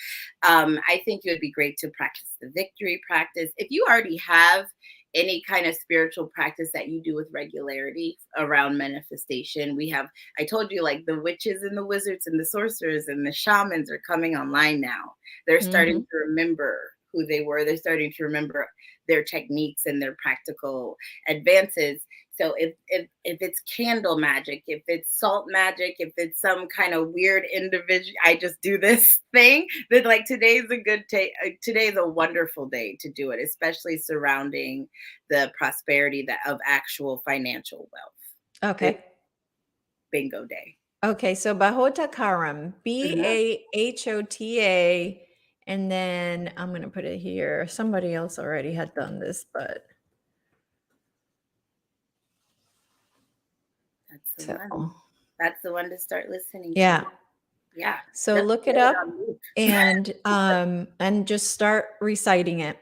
I think it would be great to practice the victory practice. If you already have any kind of spiritual practice that you do with regularity around manifestation, we have, I told you, like the witches and the wizards and the sorcerers and the shamans are coming online now. They're starting Mhm. to remember who they were. They're starting to remember their techniques and their practical advances. So if it's candle magic, if it's salt magic, if it's some kind of weird individual, I just do this thing. That like today's a good day. Today's a wonderful day to do it, especially surrounding the prosperity that of actual financial wealth. It's Okay. bingo day. Okay, so Bahuta karam, Mhm. Bahota, and then I'm gonna put it here. Somebody else already had done this, but That's the one. so That's the one to start listening to. yeah. Yeah, So just look put it it up on loop. and just start reciting it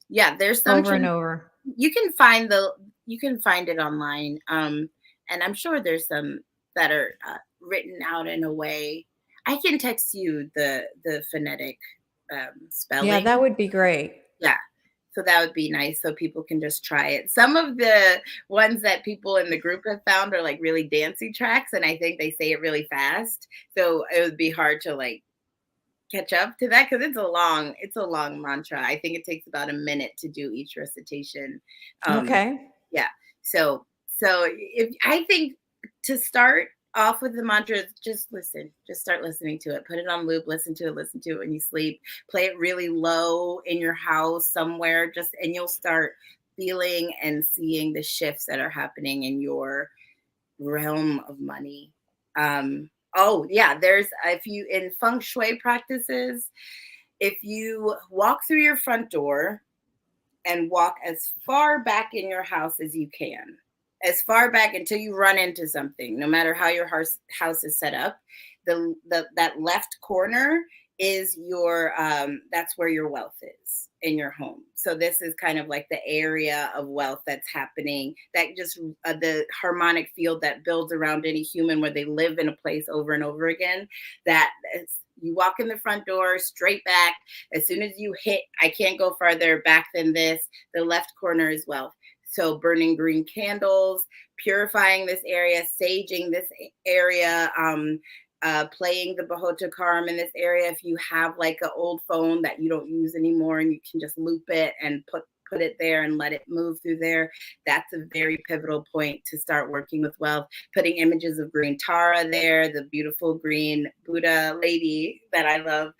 Yeah, there's some over and over. you can find the you can find it online, and I'm sure there's some that are written out in a way. I can text you the phonetic Yeah, spelling. that would be great. Yeah, so that would be nice, so people can just try it. Some of the ones that people in the group have found are like really dancey tracks, and I think they say it really fast, so it would be hard to like catch up to that because it's a long mantra. I think it takes about a minute to do each recitation. Um, Okay. yeah. So if I think to start off with the mantra, just listen. Just start listening to it. Put it on loop. Listen to it when you sleep. Play it really low in your house somewhere. Just and you'll start feeling and seeing the shifts that are happening in your realm of money. Oh yeah, there's if you in feng shui practices, if you walk through your front door and walk as far back in your house as you can, as far back until you run into something, no matter how your house is set up, the that left corner is your that's where your wealth is in your home. So this is kind of like the area of wealth that's happening, that just the harmonic field that builds around any human where they live in a place over and over again. That is, you walk in the front door straight back, as soon as you hit, I can't go farther back than this, the left corner is wealth. So burning green candles, purifying this area, saging this area, playing the Bahuta karam in this area. If you have like an old phone that you don't use anymore and you can just loop it and put it there and let it move through there, that's a very pivotal point to start working with wealth. Putting images of green Tara there, the beautiful green Buddha lady that I love.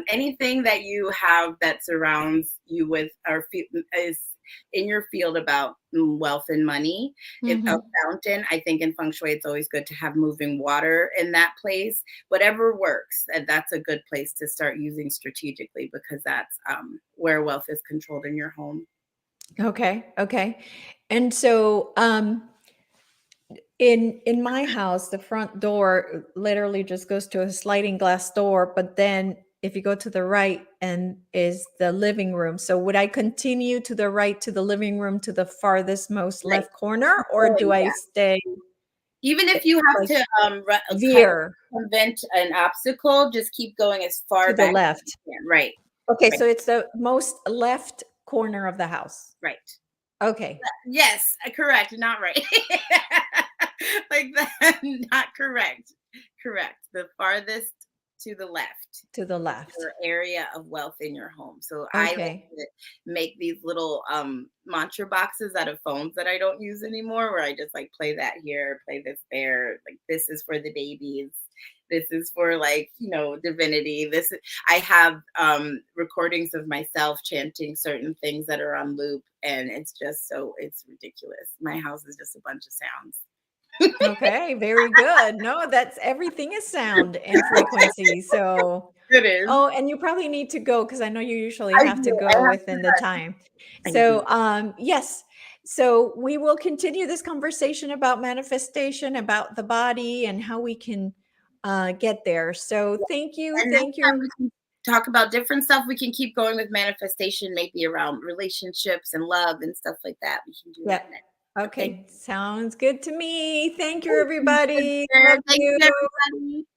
Anything that you have that surrounds you with or is in your field about wealth and money. If a Mhm. fountain, I think in feng shui, it's always good to have moving water in that place. Whatever works, and that's a good place to start using strategically, because that's where wealth is controlled in your home. Okay. Okay. And so in my house, the front door literally just goes to a sliding glass door, but then if you go to the right and is the living room. So would I continue to the right to the living room to the farthest most Right. left corner, or do Going, I yeah. stay Even if you have like to kind of veer prevent an obstacle, just keep going as far to the back as left? you can. Right. Okay, Right. so it's the most left corner of the house. Right. Okay, Yes, correct, not right. Like that, not correct. Correct. The farthest to the left, to the left. your area of wealth in your home. So I like Okay. to make these little mantra boxes out of phones that I don't use anymore, where I just like play that here, play this there. Like this is for the babies. This is for like, divinity. I have recordings of myself chanting certain things that are on loop, and it's ridiculous. My house is just a bunch of sounds. Okay, very good. No, that's everything is sound and frequency. So, It is. oh, and you probably need to go because I know you usually I have to do. I go have within the time. I do. So, yes. So we will continue this conversation about manifestation, about the body and how we can get there. So Yeah. thank you. And next Thank time you. we can talk about different stuff. We can keep going with manifestation, maybe around relationships and love and stuff like that. We can do Yep. that next. Okay. Okay. Sounds good to me. Thank you, Thank you, everybody. sister. Love Thank you. you, everybody.